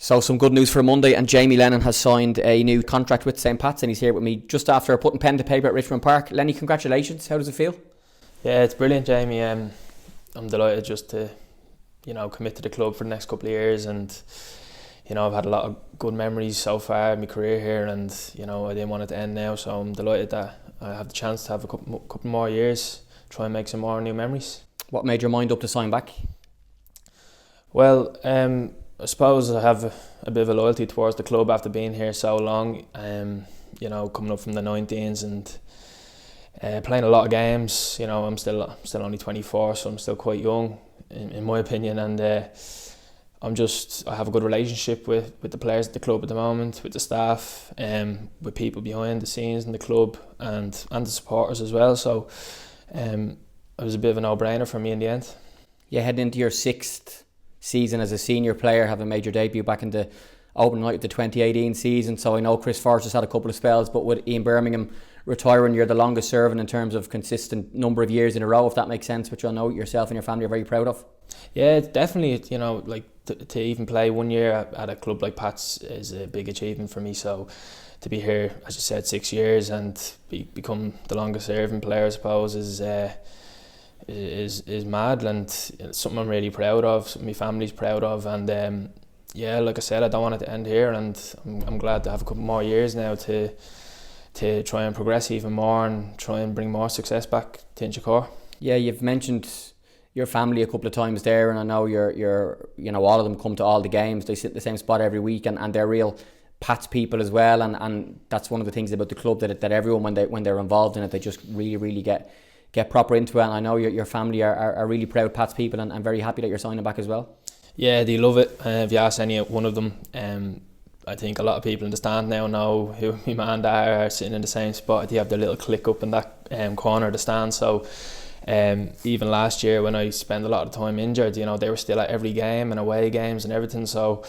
So some good news for Monday, and Jamie Lennon has signed a new contract with St. Pat's, and he's here with me just after putting pen to paper at Richmond Park. Lenny, congratulations. How does it feel? Yeah, it's brilliant, Jamie. I'm delighted just to, commit to the club for the next couple of years, and I've had a lot of good memories so far in my career here, and I didn't want it to end now, so I'm delighted that I have the chance to have a couple more years, try and make some more new memories. What made your mind up to sign back? Well, I suppose I have a bit of a loyalty towards the club after being here so long. Coming up from the 19s and playing a lot of games. I'm still only 24, so I'm still quite young, in my opinion. And I have a good relationship with the players at the club at the moment, with the staff, with people behind the scenes in the club, and the supporters as well. So it was a bit of a no-brainer for me in the end. You're heading into your sixth season as a senior player, having made your debut back in the opening night of the 2018 season. So I know Chris Forrester's had a couple of spells, but with Ian Bermingham retiring, you're the longest serving in terms of consistent number of years in a row, if that makes sense, which I know yourself and your family are very proud of. Yeah, definitely. To even play 1 year at a club like Pat's is a big achievement for me. So to be here, as you said, 6 years and become the longest serving player, I suppose, is mad, and it's something I'm really proud of, something my family's proud of, and like I said, I don't want it to end here, and I'm glad to have a couple more years now to try and progress even more and try and bring more success back to 𝙤𝙬𝙖𝙉𝙗. Yeah, you've mentioned your family a couple of times there, and I know you're all of them come to all the games. They sit in the same spot every week, and they're real Pats people as well, and that's one of the things about the club that everyone when they're involved in it, they just really get proper into it. And I know your family are really proud Pats people, and I'm very happy that you're signing back as well. Yeah, they love it. If you ask any one of them, I think a lot of people in the stand now know who my man and dad are sitting in the same spot. They have their little click up in that corner of the stand. So even last year when I spent a lot of time injured, they were still at every game and away games and everything. So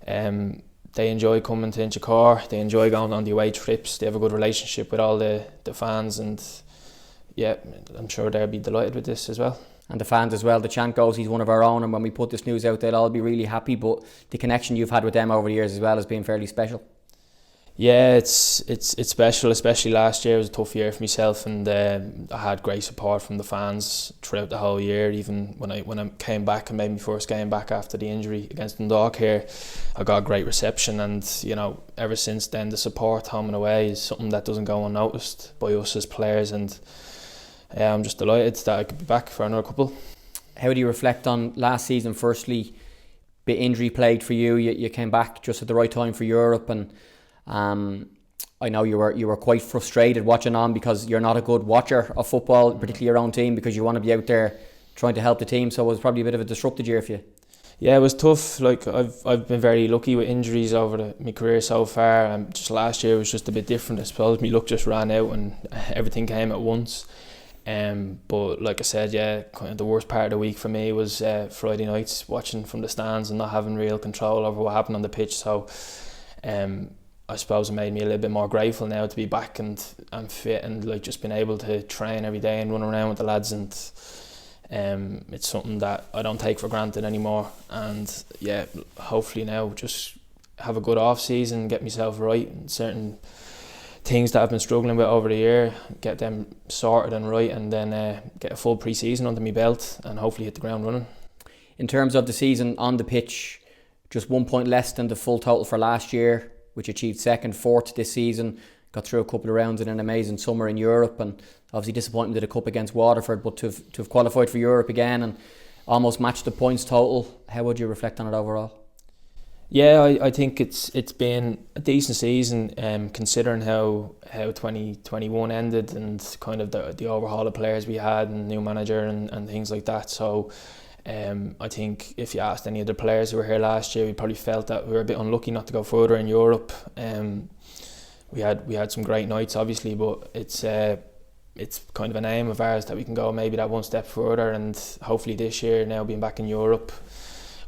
they enjoy coming to 𝙤𝙬𝙖𝙗. They enjoy going on the away trips. They have a good relationship with all the fans, and yeah, I'm sure they'll be delighted with this as well. And the fans as well. The chant goes, he's one of our own, and when we put this news out, they'll all be really happy. But the connection you've had with them over the years as well has been fairly special. Yeah, it's special, especially last year. It was a tough year for myself, and I had great support from the fans throughout the whole year. Even when I came back and made my first game back after the injury against Dundalk here, I got a great reception, and ever since then the support home and away is something that doesn't go unnoticed by us as players, and I'm just delighted that I could be back for another couple. How do you reflect on last season? Firstly, bit injury plagued for you. You came back just at the right time for Europe, and I know you were quite frustrated watching on because you're not a good watcher of football, particularly your own team, because you want to be out there trying to help the team. So it was probably a bit of a disrupted year for you. Yeah, it was tough. Like I've been very lucky with injuries over my career so far. Just last year was just a bit different. I suppose my luck just ran out and everything came at once. But like I said, yeah, kind of the worst part of the week for me was Friday nights, watching from the stands and not having real control over what happened on the pitch. So I suppose it made me a little bit more grateful now to be back and fit, and like just being able to train every day and run around with the lads, and it's something that I don't take for granted anymore. And yeah, hopefully now just have a good off season, get myself right, and certain things that I've been struggling with over the year, get them sorted and right, and then get a full pre-season under my belt and hopefully hit the ground running. In terms of the season on the pitch, just 1 point less than the full total for last year, which achieved second, fourth this season. Got through a couple of rounds in an amazing summer in Europe, and obviously disappointment at a cup against Waterford, but to have qualified for Europe again and almost matched the points total. How would you reflect on it overall? Yeah, I think it's been a decent season, considering how 2021 ended and kind of the overhaul of players we had and new manager and things like that. So I think if you asked any of the players who were here last year, we probably felt that we were a bit unlucky not to go further in Europe. We had some great nights, obviously, but it's kind of an aim of ours that we can go maybe that one step further, and hopefully this year, now being back in Europe,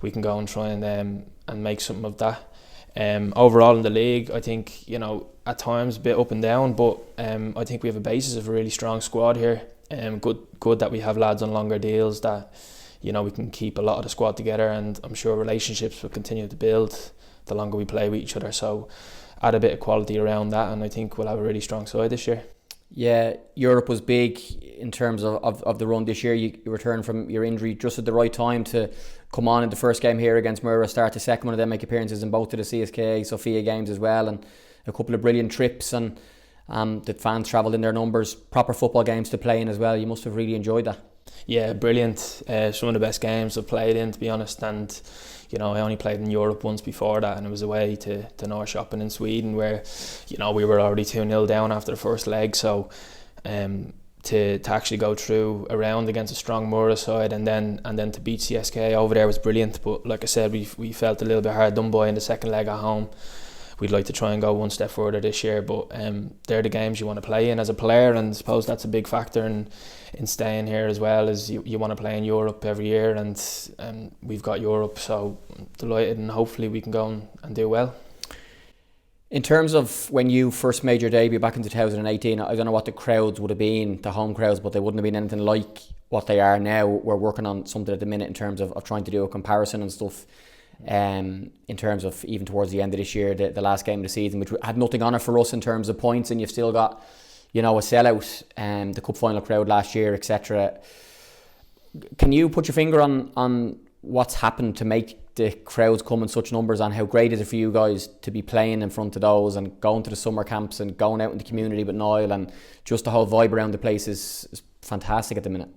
we can go and try and make something of that. Overall in the league, I think at times a bit up and down, but I think we have a basis of a really strong squad here. Good that we have lads on longer deals that we can keep a lot of the squad together, and I'm sure relationships will continue to build the longer we play with each other. So add a bit of quality around that, and I think we'll have a really strong side this year. Yeah, Europe was big in terms of the run this year. You returned from your injury just at the right time to come on in the first game here against Mura, start the second one of them, make appearances in both of the CSKA Sofia games as well, and a couple of brilliant trips, and the fans travelled in their numbers, proper football games to play in as well. You must have really enjoyed that. Yeah, brilliant. Some of the best games I've played in, to be honest. And you know, I only played in Europe once before that, and it was away to Norrköping in Sweden, where, you know, we were already 2-0 down after the first leg. So to actually go through a round against a strong Mura side and then to beat CSK over there was brilliant. But like I said, we felt a little bit hard done by in the second leg at home. We'd like to try and go one step further this year, but they're the games you want to play in as a player, and I suppose that's a big factor in staying here as well, is you want to play in Europe every year, and we've got Europe, so I'm delighted, and hopefully we can go and do well. In terms of when you first made your debut back in 2018, I don't know what the crowds would have been, the home crowds, but they wouldn't have been anything like what they are now. We're working on something at the minute in terms of trying to do a comparison and stuff. In terms of even towards the end of this year, the last game of the season, which had nothing on it for us in terms of points, and you've still got, you know, a sellout, the cup final crowd last year, etc. Can you put your finger on what's happened to make the crowds come in such numbers, and how great is it for you guys to be playing in front of those and going to the summer camps and going out in the community with Niall, and just the whole vibe around the place is fantastic at the minute?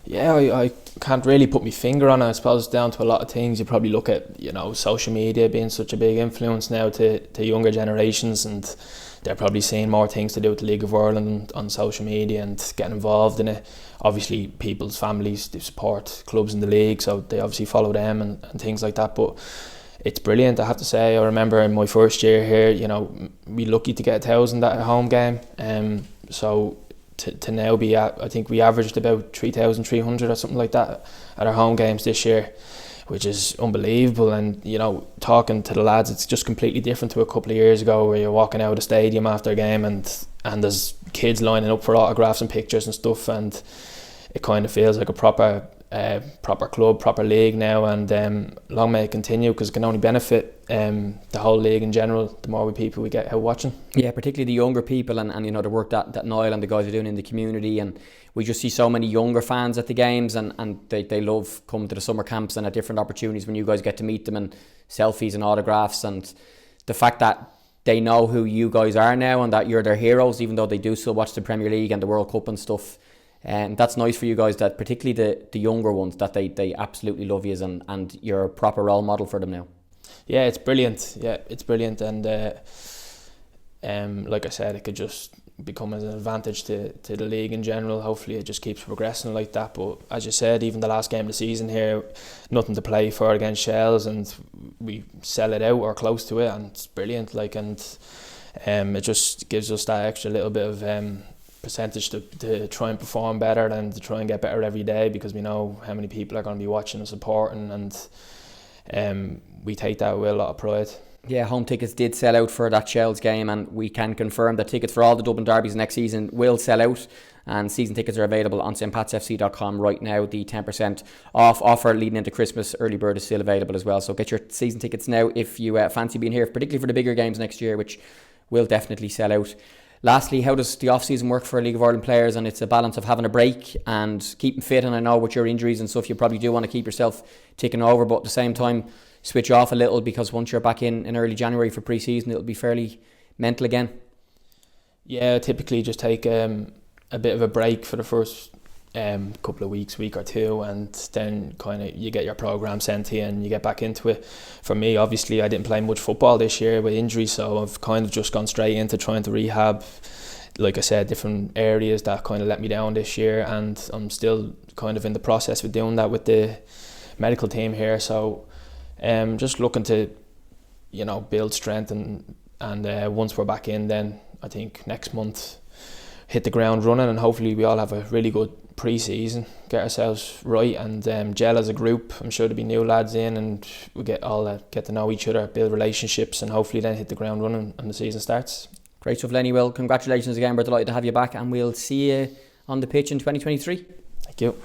Yeah, I can't really put my finger on it. I suppose it's down to a lot of things. You probably look at, you know, social media being such a big influence now to younger generations, and they're probably seeing more things to do with the League of Ireland on social media and getting involved in it. Obviously, people's families, they support clubs in the league, so they obviously follow them and things like that. But it's brilliant, I have to say. I remember in my first year here, you know, we were lucky to get 1,000 at a home game. So to now be at, I think we averaged about 3,300 or something like that at our home games this year, which is unbelievable. And, you know, talking to the lads, it's just completely different to a couple of years ago, where you're walking out of the stadium after a game and there's kids lining up for autographs and pictures and stuff, and it kind of feels like a proper club, proper league now, and long may it continue, because it can only benefit the whole league in general, the more people we get out watching. Yeah, particularly the younger people, and you know, the work that Niall and the guys are doing in the community, and we just see so many younger fans at the games, and they love coming to the summer camps and at different opportunities when you guys get to meet them, and selfies and autographs, and the fact that they know who you guys are now and that you're their heroes, even though they do still watch the Premier League and the World Cup and stuff. And that's nice for you guys, that particularly the younger ones, that they absolutely love you, and you're a proper role model for them now. Yeah, it's brilliant. Yeah, it's brilliant, and like I said, it could just become an advantage to the league in general. Hopefully it just keeps progressing like that. But as you said, even the last game of the season here, nothing to play for against Shells, and we sell it out or close to it, and it's brilliant. Like, and it just gives us that extra little bit of percentage to try and perform better and to try and get better every day, because we know how many people are going to be watching and supporting, and we take that with a lot of pride. Yeah, home tickets did sell out for that Shells game, and we can confirm that tickets for all the Dublin derbies next season will sell out, and season tickets are available on stpatsfc.com right now. The 10% off offer leading into Christmas, early bird, is still available as well, so get your season tickets now if you fancy being here, particularly for the bigger games next year, which will definitely sell out. Lastly, how does the off-season work for League of Ireland players? And it's a balance of having a break and keeping fit, and I know with your injuries and stuff you probably do want to keep yourself ticking over, but at the same time switch off a little, because once you're back in early January for pre-season, it'll be fairly mental again. Yeah, typically just take a bit of a break for the first couple of weeks, week or two, and then kind of you get your programme sent to you and you get back into it. For me, obviously, I didn't play much football this year with injury, so I've kind of just gone straight into trying to rehab, like I said, different areas that kind of let me down this year, and I'm still kind of in the process of doing that with the medical team here. So just looking to, you know, build strength, and once we're back in, then I think next month hit the ground running, and hopefully we all have a really good pre-season, get ourselves right, and gel as a group. I'm sure there'll be new lads in, and we get to know each other, build relationships, and hopefully then hit the ground running when the season starts. Great stuff, Lenny. Well, congratulations again. We're delighted to have you back, and we'll see you on the pitch in 2023. Thank you.